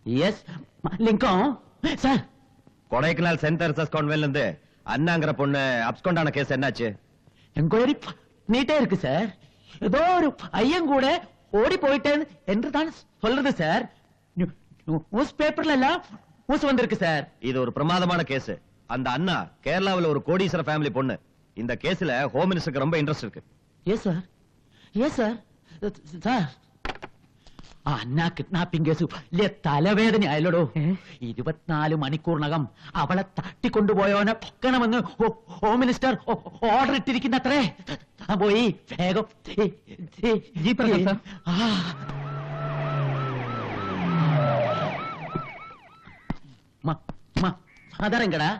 S லிங்கம் sir. Kodaikanal send Teresa's கான்வென்ட்ல இருந்து அண்ணாங்கிற பொண்ணு அப்ஸ்கொண்டான கேஸ் என்னாச்சு? என்கொயரி நீட்டே இருக்கு சார். ஏதோ ஒரு ஐயன் கூட ஓடி போயிட்டேன் என்று தான் சொல்றது சார். நியூஸ் பேப்பர்ல எல்லாம் நியூஸ் வந்திருக்கு சார். இது ஒரு பிரமாதமான கேஸ். அந்த அண்ணா கேரளாவில் ஒரு கோடீஸ்வர ஃபேமிலி பொண்ணு. இந்த கேஸ்ல ஹோம் மினிஸ்டருக்கு ரொம்ப இன்ட்ரெஸ்ட் இருக்கு. Yes sir, yes sir. Sir Anna kidnapping case വലിയ തലവേദന ആയല്ലോടോ. 24 മണിക്കൂറിനകം അവളെ തട്ടിക്കൊണ്ടുപോയവനെ പൊക്കണമെന്ന് ഹോം മിനിസ്റ്റർ ഓർഡർ ഇട്ടിരിക്കുന്നത്രേ. പോയി വേഗം. അതറങ്കടാ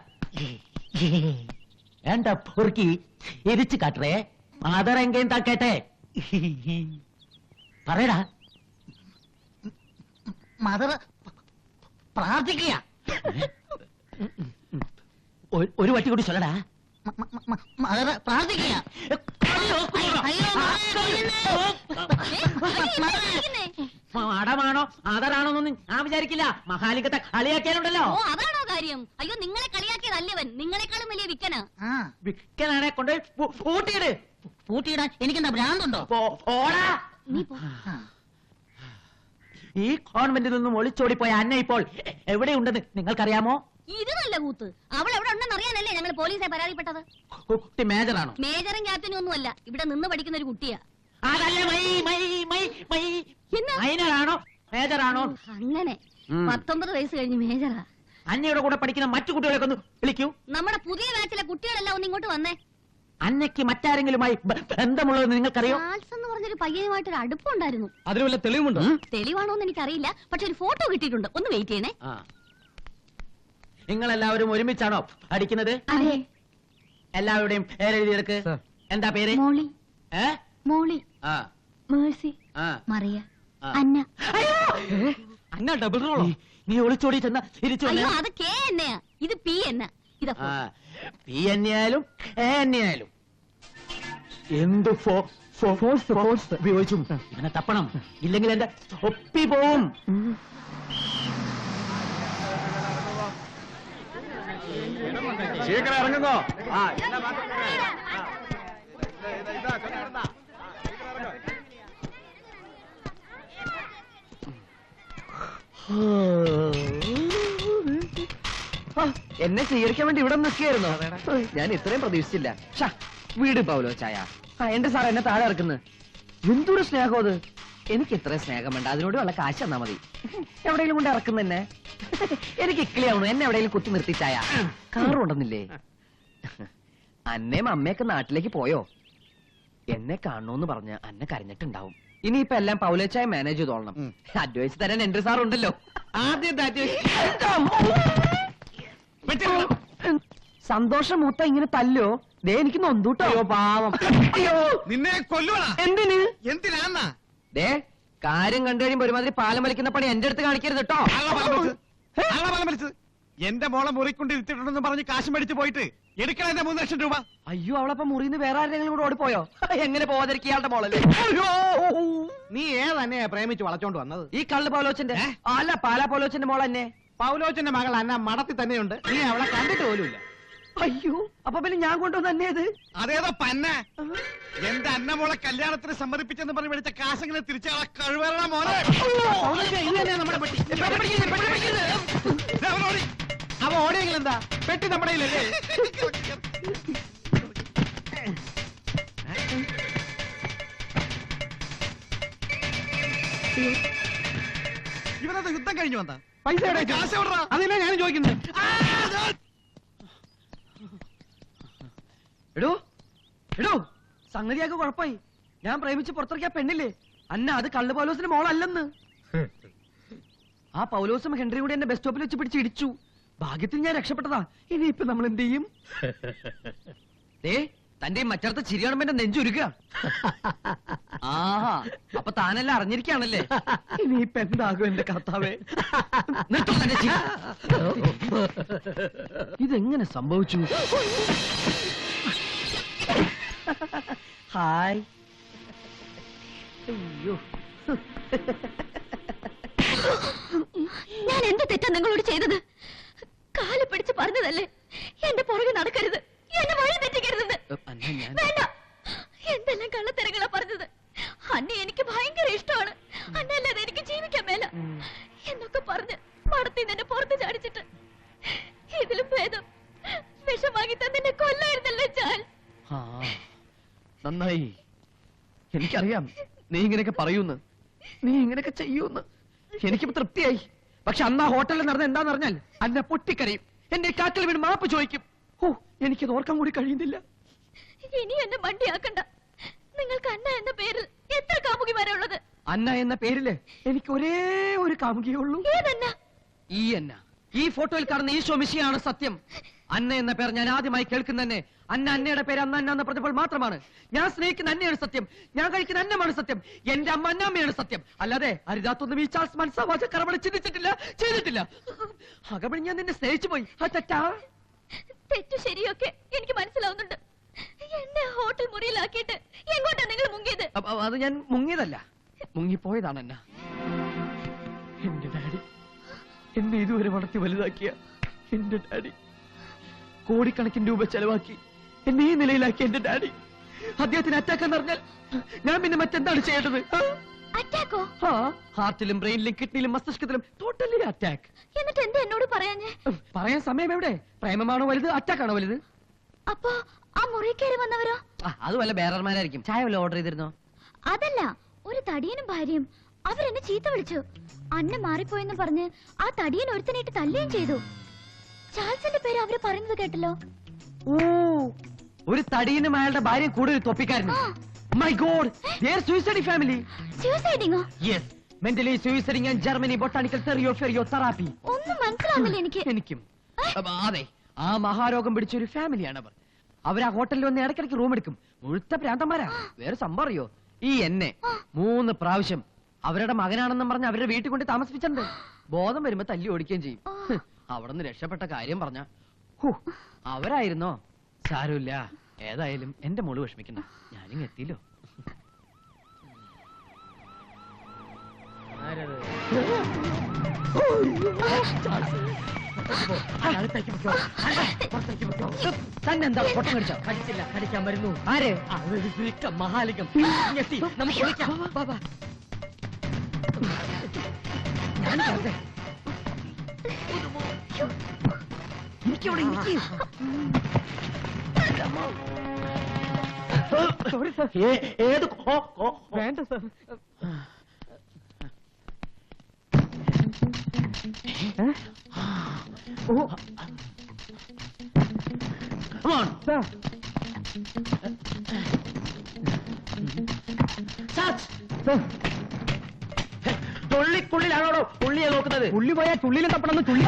എന്താ പൊറുക്കി ഇരിച്ചു കാട്ടറേ. അതറെങ്കേന്താ കേട്ടെ പറയടാ. മദർ പ്രാർത്ഥിക്കുക. ഒരു വട്ടി കൂടി ചൊല്ലടാ. മദർ പ്രാർത്ഥിക്കുക. അടമാണോ അതറാണോന്നൊന്നും ഞാൻ വിചാരിക്കില്ല. മഹാലിംഗത്തെ കളിയാക്കിയാലുണ്ടല്ലോ. അതാണോ കാര്യം? അയ്യോ, നിങ്ങളെ കളിയാക്കിയതല്ലവൻ, നിങ്ങളെക്കാളും വലിയ വിക്കനാ. വിക്കനാണെ കൊണ്ട് പൂട്ടിയിട്. പൂട്ടിയിടാൻ എനിക്കെന്താ ഭ്രാന്തുണ്ടോ? ഓടാ. ഈ കോൺവെന്റിൽ നിന്നും ഒളിച്ചോടിപ്പോയ അന്ന ഇപ്പോൾ എവിടെയുണ്ടെന്ന് നിങ്ങൾക്കറിയാമോ? ഇത് നല്ല കൂത്ത്. അവൾ എവിടെ ഉണ്ടെന്ന് അറിയാനല്ലേ ഞങ്ങൾ പോലീസെ പരാതിപ്പെട്ടത്. കുട്ടി മേജറാണോ? മേജറും ക്യാപ്റ്റനും ഒന്നും അല്ല, ഇവിടെ നിന്ന് പഠിക്കുന്ന ഒരു കുട്ടിയാ. അതല്ലേ മൈനറാണോ മേജറാണോ? അങ്ങനെ 19 വയസ്സ് കഴിഞ്ഞ് മേജറാ. അന്നയുടെ കൂടെ പഠിക്കുന്ന മറ്റു കുട്ടികളൊക്കെ ഒന്ന് വിളിക്കൂ. നമ്മുടെ പുതിയ ബാച്ചിലെ കുട്ടികളെല്ലാം ഒന്ന് ഇങ്ങോട്ട് വന്നേ. അന്നയ്ക്ക് മറ്റാരെങ്കിലുമായി ബന്ധമുള്ളതെന്ന് നിങ്ങൾക്കറിയോ? എന്ന് പറഞ്ഞൊരു പയ്യനുമായിട്ടൊരു അടുപ്പുണ്ടായിരുന്നു. അതിന് വല്ല തെളിവുണ്ടോ? തെളിവാണോന്ന് എനിക്കറിയില്ല, പക്ഷെ ഒരു ഫോട്ടോ കിട്ടിയിട്ടുണ്ട്. ഒന്ന് വെയിറ്റ് ചെയ്യണേ. നിങ്ങളെല്ലാവരും ഒരുമിച്ചാണോ പഠിക്കുന്നത്? എല്ലാവരുടെയും പേരെഴുതിയെടുക്ക്. എന്താ പേര്? മോളി, മോളി, മേഴ്സി, മറിയ, അന്ന. അന്ന ഡബിൾ റോളോ? നീ ഒളിച്ചോടി ചെന്ന തിരിച്ചു. അത് കെ എന്നയാ, ഇത് പി എന്ന. പി എന്നെയായാലും എ എന്നെയായാലും എന്ത് ഫോഴ്സ് ഉപയോഗിച്ചും ഇവനെ തപ്പണം. ഇല്ലെങ്കിൽ എന്റെ ഒപ്പി പോവും. ശീഘ്രം ഇറങ്ങുന്നോ? എന്നെ സ്വീകരിക്കാൻ വേണ്ടി ഇവിടെ നിൽക്കുകയായിരുന്നോ? ഞാൻ ഇത്രയും പ്രതീക്ഷിച്ചില്ല. വീട് പൗലോ ചായ. എന്റെ സാർ എന്നെ താഴെ ഇറക്കുന്നു. എന്തൊരു സ്നേഹം അത്. എനിക്ക് ഇത്രയും സ്നേഹം വേണ്ട, അതിനോട് വല്ല കാശ് തന്നാ മതി. എവിടെയെങ്കിലും കൊണ്ട് ഇറക്കുന്നെന്നെ. എനിക്ക് ഇക്കിളിയാവണു. എന്നെ എവിടെയെങ്കിലും കുത്തി നിർത്തി ചായ. കാറുണ്ടെന്നില്ലേ? അന്നേം അമ്മയൊക്കെ നാട്ടിലേക്ക് പോയോ? എന്നെ കാണണോന്ന് പറഞ്ഞ് അന്നെ കരഞ്ഞിട്ടുണ്ടാവും. ഇനിയിപ്പോ എല്ലാം പൗലോ ചായ മാനേജ് ചെയ്തോളണം. അഡ്വൈസ് തരാൻ എന്റെ സാർ ഉണ്ടല്ലോ. സന്തോഷം മൂത്ത ഇങ്ങനെ തല്ലോ. ദേ എനിക്ക് നൊന്തൂട്ടോ. പാവം. നിന്നെ കൊല്ലുവാ. എന്തിന്? എന്തിനാ? ദേ കാര്യം കണ്ടു കഴിയുമ്പോ ഒരുമാതിരി പാലം വലിക്കുന്ന പണി എന്റെ അടുത്ത് കാണിക്കരുത് കേട്ടോ. എന്റെ മോളെ മുറിക്കൊണ്ട് ഇരുത്തിട്ടുണ്ടെന്ന് പറഞ്ഞ് കാശ് മേടിച്ച് പോയിട്ട് എടുക്കണ 3 ലക്ഷം രൂപ. അയ്യോ, അവളപ്പം മുറിന്ന് വേറെ ആരെങ്കിലും കൂടെ ഓടിപ്പോയോ? എങ്ങനെ പോകാതിരിക്കും? ഇയാളുടെ മോളല്ലേ? നീ ഏതന്നെയാ പ്രേമിച്ച് വളച്ചോണ്ട് വന്നത്? ഈ കള്ള് പൗലോച്ചന്റെ അല്ല, പാലാ പൗലോച്ചന്റെ മോൾ തന്നെ. പൗലോച്ചന്റെ മകൾ അന്ന മടത്തിൽ തന്നെയുണ്ട്. നീ അവളെ കണ്ടിട്ട് പോലുമില്ല. അയ്യോ, അപ്പൊ പിന്നെ ഞാൻ കൊണ്ടുവന്ന് തന്നെയത്? അതേതോ പന്ന. എന്റെ അന്ന മോളെ കല്യാണത്തിന് സമ്മതിപ്പിച്ചെന്ന് പറഞ്ഞ് മേടിച്ച കാശെങ്കിലും തിരിച്ചളെ കഴിവേറ മോനെ. അവ ഓടിയെങ്കിൽ എന്താ? പെട്ടി നമ്മുടെ കയ്യിലല്ലേ? ഇവനത് യുദ്ധം കഴിഞ്ഞു വന്ന പൈസ അതിനെ ഞാൻ ചോദിക്കുന്നത്. എടോ എടോ, സംഗതിയൊക്കെ കുഴപ്പമായി. ഞാൻ പ്രേമിച്ച് പുറത്തിറക്കിയ പെണ്ണില്ലേ അന്ന, അത് കള്ളു പൗലോസിന്റെ മോളല്ലെന്ന്. ആ പൗലോസും ഹെൻറി കൂടി എന്നെ ബസ് സ്റ്റോപ്പിൽ വെച്ച് പിടിച്ച് ഇടിച്ചു. ഭാഗ്യത്തിന് ഞാൻ രക്ഷപ്പെട്ടതാ. ഇനിയിപ്പൊ നമ്മൾ എന്ത് ചെയ്യും? തന്റെ മറ്റടുത്ത ചിരി കാണുമ്പോ എന്റെ നെഞ്ചുരുക്കുക. ആഹാ, അപ്പൊ താനെല്ലാം അറിഞ്ഞിരിക്കാണല്ലേ? ഇനിയിപ്പൊ എന്താകും എന്റെ കർത്താവേ? ഇതെങ്ങനെ സംഭവിച്ചു? ഹായ്. അയ്യോ, ഞാൻ എന്ത് തെറ്റാ നിങ്ങളോട് ചെയ്തത്? കാല് പിടിച്ച് പറഞ്ഞതല്ലേ എന്റെ പുറകെ നടക്കരുത്, എന്നെ വഴി തെറ്റിക്കരുതെന്ന്. വേണ്ട, എന്തെല്ലാം കള്ളത്തരങ്ങളാ പറഞ്ഞത്. അന്നെ എനിക്ക് ഭയങ്കര ഇഷ്ടമാണ്, അന്നല്ലാതെ എനിക്ക് ജീവിക്കാൻ മേല എന്നൊക്കെ പറഞ്ഞ് മടത്തിൽ നിന്നെ പുറത്ത് ചാടിച്ചിട്ട് ഇതിലും ഭേദം വിഷം വാങ്ങി തന്നെ കൊല്ലായിരുന്നല്ലോ ചാൽ. നന്നായി, എനിക്കറിയാം നീ ഇങ്ങനെയൊക്കെ പറയൂന്ന്, നീ ഇങ്ങനെയൊക്കെ ചെയ്യൂന്ന്. എനിക്കിപ്പോ തൃപ്തിയായി. പക്ഷെ അന്ന് ആ ഹോട്ടലിൽ നടന്ന എന്താന്ന് പറഞ്ഞാൽ അന്ന പൊട്ടിക്കരയും, എന്റെ കാറ്റിൽ വീണ് മാപ്പ് ചോദിക്കും. ഓ, എനിക്കത് ഓർക്കാൻ കൂടി കഴിയുന്നില്ല. ഇനി എന്നെ മണ്ടിയാക്കണ്ട. നിങ്ങൾക്ക് അന്ന എന്ന പേരിൽ എത്ര കാമുകിമാരാ ഉള്ളത്? അന്ന എന്ന പേരില് എനിക്ക് ഒരേ ഒരു കാമുകിയേ ഉള്ളൂ. ഏതന്ന? ഈ അന്ന, ഈ ഫോട്ടോയിൽ കാണുന്ന ഈശോ മിശിയാണ് സത്യം. അന്ന എന്ന പേർ ഞാൻ ആദ്യമായി കേൾക്കുന്നതന്നെ അന്ന അന്നയുടെ പേര് അന്ന അന്ന പറഞ്ഞപ്പോൾ മാത്രമാണ്. ഞാൻ സ്നേഹിക്കുന്ന അന്നയാണ് സത്യം, ഞാൻ കഴിക്കുന്ന അന്നമാണ് സത്യം, എന്റെ അമ്മ അന്നാമ്മയാണ് സത്യം. അല്ലാതെ അരുതാത്തൊന്നും ഈ ചാൾസ് മനസ്സാവാച കറവള ചിന്തിച്ചിട്ടില്ല, ചെയ്തിട്ടില്ല. അകമണി ഞാൻ നിന്നെ സ്നേഹിച്ചു പോയി. ആ തെറ്റാ? തെറ്റു ശരിയൊക്കെ എനിക്ക് മനസ്സിലാവുന്നുണ്ട്. എന്നെ ഹോട്ടൽ മുറിയിലാക്കിയിട്ട് എങ്ങോട്ടാ നിങ്ങൾ മുങ്ങിയത്? അത് ഞാൻ മുങ്ങിയതല്ല, മുങ്ങിപ്പോയതാണ് അന്ന. എന്റെ ഡാഡി, എന്നെ ഇതുവരെ വളർത്തി വലുതാക്കിയ എന്റെ ഡാഡി, കോടിക്കണക്കിന് രൂപ ചെലവാക്കി എന്നെ ഈ നിലയിലാക്കി എന്റെ ഡാഡി, അദ്ദേഹത്തിന് അറ്റാക്ക് എന്ന് പറഞ്ഞാൽ ഞാൻ പിന്നെ മറ്റെന്താണ് ചെയ്യേണ്ടത്? അറ്റാക്കോ? ഹാർട്ടിലും ബ്രെയിനിലും കിഡ്നിയിലും മസ്തിഷ്കത്തിലും ടോട്ടലി അറ്റാക്ക്. എന്നിട്ട് എന്താ എന്നോട് പറയാഞ്ഞേ? പറയാൻ സമയം എവിടെ? പ്രേമമാണോ വലുത്, അറ്റാക്കാണോ വലുത്? അപ്പൊ ആ മുറി കയറി വന്നവരോ? അത് വല്ല ബേറർമാരായിരിക്കും. ചായ വല്ല ഓർഡർ ചെയ്തിരുന്നോ? അതല്ല, ഒരു തടിയനും ഭാര്യയും. അവരെന്നെ ചീത്ത വിളിച്ചു. അന്ന മാറിപ്പോയെന്ന് പറഞ്ഞ് ആ തടിയൻ ഒരുത്തനായിട്ട് തല്ലുകയും ചെയ്തു. ചാൾസിന്റെ പേര് അവര് പറയുന്നത് കേട്ടല്ലോ. ഓ, ഒരു തടിയനും അയാളുടെ ഭാര്യയും കൂടെ ഒരു തൊപ്പിക്കാരനും. My god, they are suicidal family. സൂസൈഡിങ്ങോ? Yes, mentally suiciding and Germany botanical therapy. ഒന്നും മനസ്സിലാവുന്നില്ല എനിക്ക്. എനിക്കും. അതെ, ആ മഹാരോഗം പിടിച്ച ഒരു ഫാമിലിയാണ് അവർ. അവർ ആ ഹോട്ടലിൽ വന്ന് ഇടയ്ക്കിടയ്ക്ക് റൂം എടുക്കും. മുഴുത്ത പ്രാന്തന്മാരാ. വേറെ സംഭവം അറിയോ? ഈ എന്നെ 3 പ്രാവശ്യം അവരുടെ മകനാണെന്നും പറഞ്ഞ് അവരുടെ വീട്ടിൽ കൊണ്ട് താമസിപ്പിച്ചിട്ടുണ്ട്. ബോധം വരുമ്പോ തല്ലി ഓടിക്കുകയും ചെയ്യും. അവിടെ നിന്ന് രക്ഷപ്പെട്ട കാര്യം പറഞ്ഞ അവരായിരുന്നോ? സാരമില്ല, ഏതായാലും എന്റെ മോള് വിഷമിക്കണ്ട, ഞാനിങ് എത്തിയില്ലോ. തന്നെന്താ പൊട്ടം കടിച്ചോ? കടിച്ചില്ല, കടിക്കാൻ വരുന്നു. ആര്? മഹാലിംഗം. നമുക്ക് വിളിക്കാം. എനിക്കവിടെ ഏത് വേണ്ട സാർ. തുള്ളിക്കുള്ളിലാണോ പുള്ളിയെ നോക്കുന്നത്? പുള്ളി പോയാൽ ചുള്ളിലും തപ്പണമെന്ന് ചുള്ളി.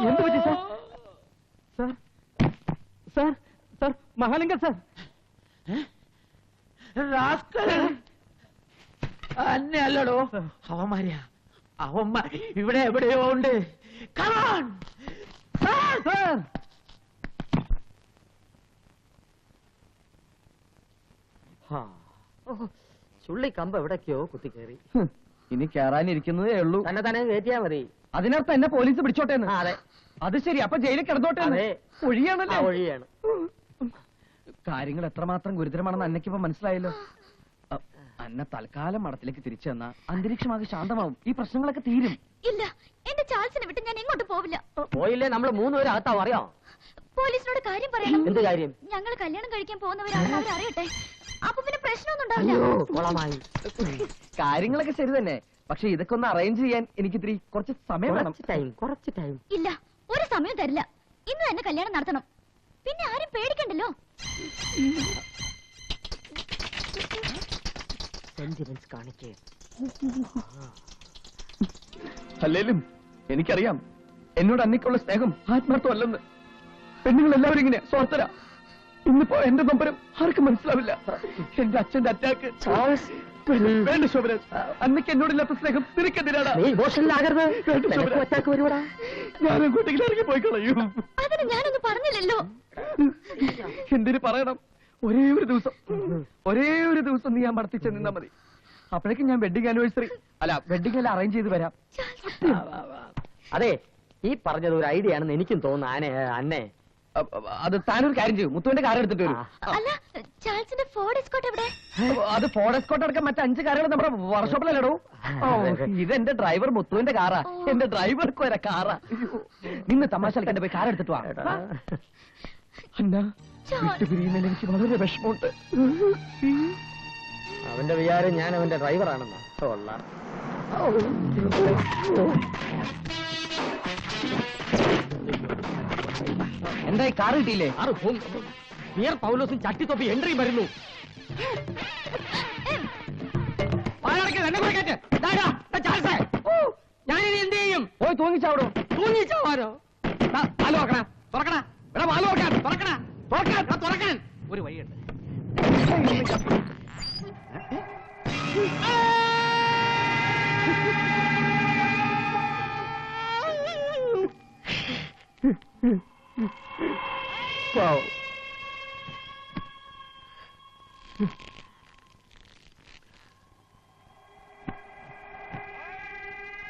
എന്ത് പറ്റി sir? Sir sir sir Mahalingam sir. അന്നെ അല്ലടോ, അവന്മാരാ. അവന്മാർ ഇവിടെ എവിടെയോ ഉണ്ട്. ചുള്ളി കമ്പ് എവിടേക്കോ കുത്തിക്കേറി. ഇനി കേറാനിരിക്കുന്നതേ ഉള്ളൂ. തന്നെ തന്നെ കയറ്റിയാ മതി. അതിനർത്ഥം എന്നെ പോലീസ് പിടിച്ചോട്ടെ. അതെ, അത് ശരി. അപ്പൊ ജയിലിൽ കിടന്നോട്ടെ. ഒഴിയാണല്ലോ. ഒഴിയാണ്. കാര്യങ്ങൾ എത്രമാത്രം ഗുരുതരമാണെന്ന് അന്നയ്ക്കിപ്പോ മനസ്സിലായല്ലോ. അന്ന തൽക്കാലം മഠത്തിലേക്ക് തിരിച്ചു തന്ന അന്തരീക്ഷമാകെ ശാന്തമാവും, ഈ പ്രശ്നങ്ങളൊക്കെ തീരും. ഇല്ല, എന്റെ ചാൾസിനെ വിട്ട് ഞാൻ എങ്ങോട്ട് പോവില്ല. പോയില്ലേ നമ്മൾ 3 പേര് അകത്താവും. അറിയാം. പോലീസിനോട് കാര്യം പറയണം. എന്ത് കാര്യം? ഞങ്ങൾ കല്യാണം കഴിക്കാൻ പോകുന്നവരാണെന്ന് അവരറിയട്ടെ. അപ്പൊ പിന്നെ പ്രശ്നമൊന്നും ഉണ്ടാവില്ല. കാര്യങ്ങളൊക്കെ ശരി തന്നെ, പക്ഷെ ഇതൊക്കെ ഒന്ന് അറേഞ്ച് ചെയ്യാൻ എനിക്ക് ഇത്തിരി കുറച്ച് സമയം വേണം. കുറച്ച് ടൈം. ഇല്ല, ഒരു സമയം തരില്ല. ഇന്ന് തന്നെ കല്യാണം നടത്തണം. പിന്നെ ആരും പേടിക്കണ്ടല്ലോ. അല്ലേലും എനിക്കറിയാം എന്നോട് അന്നയ്ക്കുള്ള സ്നേഹം ആത്മാർത്ഥമല്ലെന്ന്. പെണ്ണുങ്ങൾ എല്ലാവരും ഇങ്ങനെ സ്വാർത്ഥരാ. ഇന്നിപ്പോ എന്റെ നമ്പരം ആർക്കും മനസ്സിലാവില്ല. എന്റെ അച്ഛന്റെ അറ്റാക്ക്. വേണ്ട ശോഭരാജ്, അന്നയ്ക്ക് എന്നോടില്ലാത്ത സ്നേഹം നിനക്കെതിരാടാ. ഞാൻ അങ്ങോട്ടെങ്കിലും ഇറങ്ങി പോയി കളയൂ. അതിന് ഞാനൊന്നും പറഞ്ഞില്ലല്ലോ. എന്തിനു പറയണം? ഒരേ ഒരു ദിവസം നീ ഞാൻ മടത്തിച്ച് നിന്നാ മതി. അപ്പോഴേക്കും ഞാൻ വെഡിങ് ആനിവേഴ്സറി വെഡിങ് എല്ലാം അറേഞ്ച് ചെയ്ത് വരാം. അതെ, ഈ പറഞ്ഞത് ഒരു ഐഡിയ ആണെന്ന് എനിക്കും തോന്നുന്നു. അന്നെ അത് താനൊരു കാര്യം ചെയ്യും, മുത്തുവിന്റെ കാർ എടുത്തിട്ട് വരും. അല്ല, ചാൾസിന്റെ ഫോർഡ് എസ്കോട്ട് എവിടെ? അത് ഫോർഡ് എസ്കോട്ട് അടക്കം മറ്റു 5 കാറുകൾ നമ്മുടെ വർക്ക്ഷോപ്പിലല്ലോ. ഇതെന്റെ ഡ്രൈവർ മുത്തുവിന്റെ കാറാ. എന്റെ ഡ്രൈവർക്ക് വരെ കാറാ. നിന്ന് തമാശ കളിക്കാണ്ട് പോയി കാർ എടുത്തിട്ട് വാ. അന്ന പിരിയുന്നതിൽ എനിക്ക് വളരെ വിഷമമുണ്ട്. അവന്റെ വിചാരം ഞാൻ അവന്റെ ഡ്രൈവറാണെന്നാ. എന്തായി കാർ കിട്ടിയില്ലേ? പൗലോസും ചട്ടിത്തൊപ്പി എൻട്രിയും വരുന്നു. ഞാനിനി എന്ത് ചെയ്യും? പോയി തൂങ്ങിച്ചാവിടോ. തൂങ്ങിച്ചാവാനോ? പാല് നോക്കണ, തുറക്കണ, ഇവിടെ പാല് നോക്കാൻ, തുറക്കണ, തുറക്കാൻ ഒരു വഴിയുണ്ട്.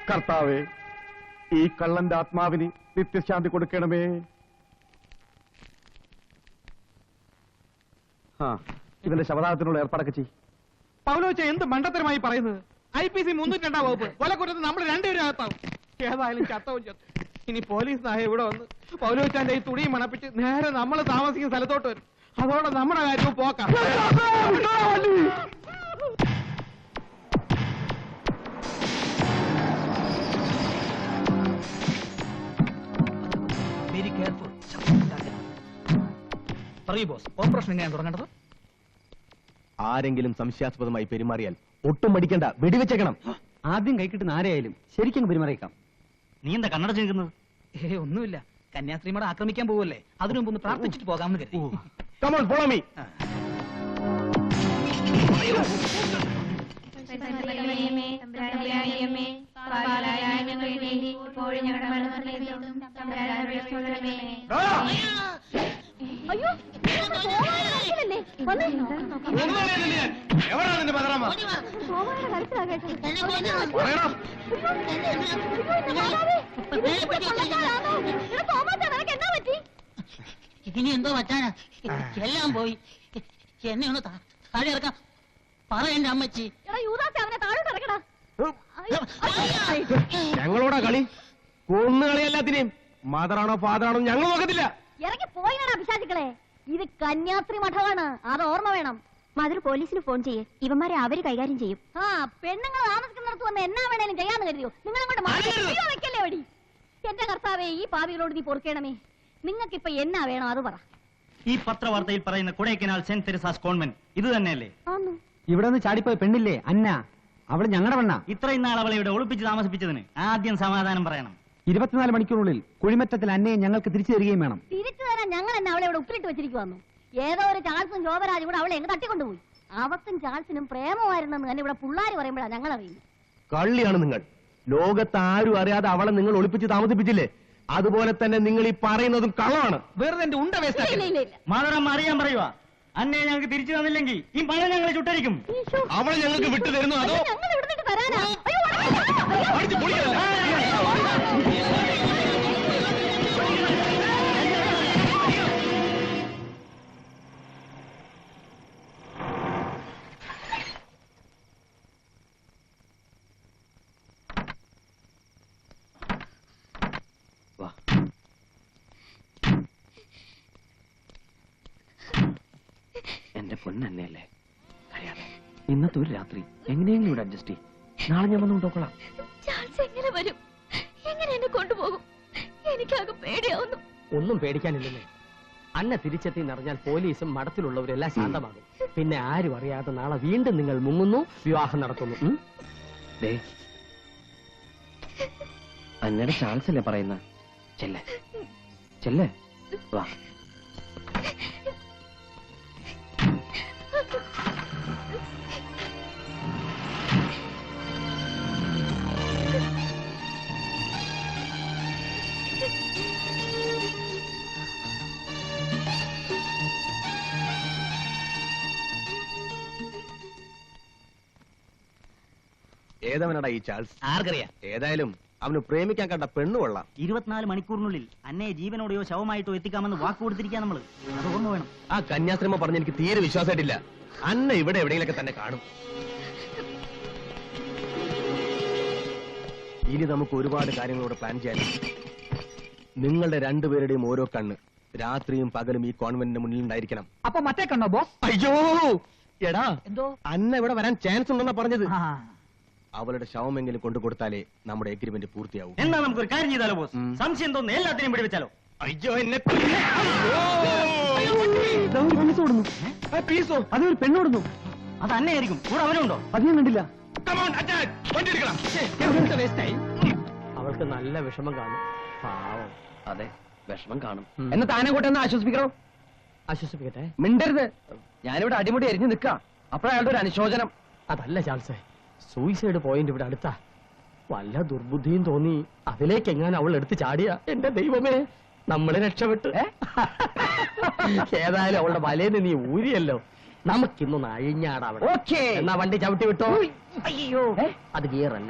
കർത്താവേ, ഈ കള്ളന്റെ ആത്മാവിന് നിത്യശാന്തി കൊടുക്കണമേ. ഇതിന്റെ ശവദാനത്തിനുള്ള ഏർപ്പാടൊക്കെ ചെയ്യും. പൗലോച്ച എന്ത് മണ്ടത്തരമായി പറയുന്നത്? IPC 302 വകുപ്പ് കൊലക്കുറ്റത്ത് നമ്മൾ രണ്ടുപേരും അകത്താവും. ഏതായാലും ചത്തവും ചത്തു. ഇനി പോലീസ് നായ ഇവിടെ വന്ന് പൗലോച്ചാന്റെ ഈ തുണിയും മണപ്പിച്ച് നേരെ നമ്മൾ താമസിക്കുന്ന സ്ഥലത്തോട്ട് വരും. അതോടെ നമ്മുടെ കാര്യവും പോക്കാം. Very careful. പറയൂ ബോസ്, ഓപ്പറേഷൻ എങ്ങനെയാണ് തുടങ്ങേണ്ടത്? ആരെങ്കിലും സംശയാസ്പദമായി പെരുമാറിയാൽ ഒട്ടും മടിക്കണ്ട, വെടിവെച്ചേക്കണം. ആദ്യം കൈ കിട്ടുന്ന ആരെയായാലും ശരിക്കും പെരുമാറിയേക്കാം. നീ എന്താ കണ്ണട ചെയ്യുന്നത്? ഒന്നുമില്ല, കന്യാസ്ത്രീമോടെ ആക്രമിക്കാൻ പോവല്ലേ, അതിനു മുമ്പ് ഒന്ന് പ്രാർത്ഥിച്ചിട്ട് പോകാമെന്ന് കരുതി. Come on, follow me. അയ്യോ, പോവാനല്ലേ? വന്നേ. എവിടാണ് നിന്റെ ബദറാമ? പോവാനാ കരച്ചിലാ കേട്ടത്. പറയടാ. എന്താ പറ്റി? ഇനി എന്തോ പറ്റാനാ? എല്ലാം പോയി. എന്നെ ഒന്ന് താഴെ ഇറക്കാം. പറ എന്റെ അമ്മച്ചി. എടാ യൂദാസേ, അവനെ താഴോട്ട് ഇറക്കടാ. ഞങ്ങളോടാ കളി? കൊന്നുകളി എല്ലാത്തിനെയും. മദറാണോ ഫാദറാണോ ഞങ്ങൾ നോക്കത്തില്ല. ഇറങ്ങി പോയിനാണ് അഭിഷാചിക്കളെ. ഇത് കന്യാസ്ത്രീ മഠമാണ്, അത് ഓർമ്മ വേണം. മധുര പോലീസിന് ഫോൺ ചെയ്യേ, ഇവന്മാരെ അവര് കൈകാര്യം ചെയ്യും. ആ പെണ്ണുങ്ങൾ താമസിക്കുന്നിടത്ത് വന്ന് എന്നാ വേണേലും ചെയ്യാന്ന് കരുതിയോ? നിങ്ങളങ്ങോട്ട് വെക്കല്ലേ വടി. എന്റെ കർത്താവേ, ഈ പാവികളോട് നീ പൊറുക്കണമേ. നിങ്ങൾക്കിപ്പൊ എന്നാ വേണോ അത് പറ. ഈ പത്രവാർത്തയിൽ പറയുന്ന കൊടൈക്കനാൽ സെന്റ് തെരേസാസ് കോൺവെന്റ് ഇത് തന്നെയല്ലേ? ഇവിടെ നിന്ന് ചാടിപ്പോയ പെണ്ണില്ലേ അന്ന, അവള് ഞങ്ങളുടെ പെണ്ണ. ഇത്രയും നാൾ അവളെ ഇവിടെ ഒളിപ്പിച്ച് താമസിപ്പിച്ചതിന് ആദ്യം സമാധാനം പറയണം. 24 മണിക്കൂറിനുള്ളിൽ കുഴിമറ്റത്തിൽ അന്നയെ ഞങ്ങൾക്ക് തിരിച്ചു തരികയും വേണം. തിരിച്ചു തരാൻ ഞങ്ങൾ എന്നെ അവളെ ഇവിടെ ഉപ്പിലിട്ട് വെച്ചിരിക്കുവന്നു. ഏതോ ഒരു ചാൾസും ശോഭരാജും കൂടെ അവളെ എങ്ങ് തട്ടിക്കൊണ്ടുപോയി. അവക്കും ചാൾസിനും പ്രേമമായിരുന്നെന്ന് തന്നെ ഇവിടെ പിള്ളാര് പറയുമ്പോഴാണ് ഞങ്ങൾ അറിയുന്നത്. കള്ളിയാണ് നിങ്ങൾ. ലോകത്ത് ആരും അറിയാതെ അവളെ നിങ്ങൾ ഒളിപ്പിച്ച് താമസിപ്പിച്ചില്ലേ? അതുപോലെ തന്നെ നിങ്ങൾ ഈ പറയുന്നതും കള്ളമാണ്. വെറുതെ എന്റെ ഉണ്ട വേസ്റ്റ്. ഇല്ല ഇല്ല ഇല്ല. മാതരം അറിയാൻ പറയുക. അന്നേ ഞങ്ങൾക്ക് തിരിച്ചു തന്നില്ലെങ്കിൽ ഈ മഴ ഞങ്ങളെ ചുട്ടരിക്കും. അവളെ ഞങ്ങൾക്ക് വിട്ടു തരുന്നു അതോ ഞങ്ങൾ ഇവിടുന്ന് തരാനാ? അയ്യോ, അടിച്ച് പൊളിക്കലല്ല. എന്റെ പൊന്നല്ലേ, ഇന്നത്തെ ഒരു രാത്രി എങ്ങനെയെങ്കിലും ഇവിടെ അഡ്ജസ്റ്റ് ചെയ്യും. നാളെ ഞാൻ വന്നു കൊണ്ടോളാം. ചാൾസ് എങ്ങനെ വരും? എങ്ങനെ എന്നെ കൊണ്ടുപോകും? എനിക്കാകെ പേടിയാവുന്നു. ഒന്നും പേടിക്കാനില്ലല്ലേ. അന്ന തിരിച്ചെത്തി എന്നറിഞ്ഞാൽ പോലീസും മഠത്തിലുള്ളവരെല്ലാം ശാന്തമാകും. പിന്നെ ആരും അറിയാതെ നാളെ വീണ്ടും നിങ്ങൾ മുങ്ങുന്നു, വിവാഹം നടത്തുന്നു. അന്നയുടെ ചാൾസ് അല്ലേ പറയുന്ന? ചെല്ലേ ചെല്ലേ, വാ. ഏതവനടാ ഈ ചാൾസ്? ആർക്കറിയാം? ഏതായാലും അവന് പ്രേമിക്കാൻ കണ്ട പെണ്ണു കൊള്ളാം. 24 മണിക്കൂറിനുള്ളിൽ അന്നയെ ജീവനോടെയോ ശവമായിട്ടോ എത്തിക്കാമെന്ന് വാക്ക് കൊടുത്തിരിക്കാൻ നമ്മള്. അത് ഓർമ്മ വേണം. ആ കന്യാസ്ത്രീമ പറഞ്ഞ് എനിക്ക് തീരെ വിശ്വാസമായിട്ടില്ല. അന്ന ഇവിടെ എവിടെയെങ്കിലൊക്കെ തന്നെ കാണും. ഇനി നമുക്ക് ഒരുപാട് കാര്യങ്ങളോട് പ്ലാൻ ചെയ്യാനുണ്ട്. നിങ്ങളുടെ രണ്ടുപേരുടെയും ഓരോ കണ്ണ് രാത്രിയും പകലും ഈ കോൺവെന്റിന്റെ മുന്നിൽ ഉണ്ടായിരിക്കണം. അപ്പൊ മറ്റേ കണ്ണോ ബോസ്? അയ്യോ എടാ, എന്തോ അന്ന ഇവിടെ വരാൻ ചാൻസ് ഉണ്ടെന്നാ പറഞ്ഞത്. അവളുടെ ശവമെങ്കിലും കൊണ്ടു കൊടുത്താലേ നമ്മുടെ എഗ്രിമെന്റ് പൂർത്തിയാവും. എന്നാ നമുക്കൊരു കാര്യം ചെയ്താലോ ബോസ്? ഉം. സംശയം തോന്നുന്നു എല്ലാത്തിനെയും പിടിവെച്ചാലോ? അയ്യോ എന്നെ പീസോ അതൊരു പെണ്ണോടുന്നു. അത് അന്നയായിരിക്കും. കൂടെ അവനുണ്ടോ? അധികം കണ്ടില്ല. അവൾക്ക് നല്ല വിഷമം കാണും. പാവം. അതെ, വിഷമം കാണും. എന്നാ താനെ കൂട്ടെ ഒന്ന് ആശ്വസിപ്പിക്കണോ? ആശ്വസിപ്പിക്കട്ടെ. മിണ്ടരുത്. ഞാനിവിടെ അടിമുടി എരിഞ്ഞു നിൽക്കാം. അപ്പോഴയാളുടെ ഒരു അനുശോചനം. അതല്ല ചാൾസേ, സൂയിസൈഡ് പോയിന്റ് ഇവിടെ അടുത്താ. വല്ല ദുർബുദ്ധിയും തോന്നി അതിലേക്ക് എങ്ങാനും അവൾ എടുത്ത് ചാടിയ എന്റെ ദൈവമേ, നമ്മളെ രക്ഷപ്പെട്ടു. ഏതായാലും അവളുടെ വലയിൽ നീ ഊരിയല്ലോ. നമുക്കിന്നൊന്ന് അഴിഞ്ഞാടാ. ഓക്കേ. എന്നാ വണ്ടി ചവിട്ടി വിട്ടോ. അയ്യോ, അത് ഗിയറല്ല.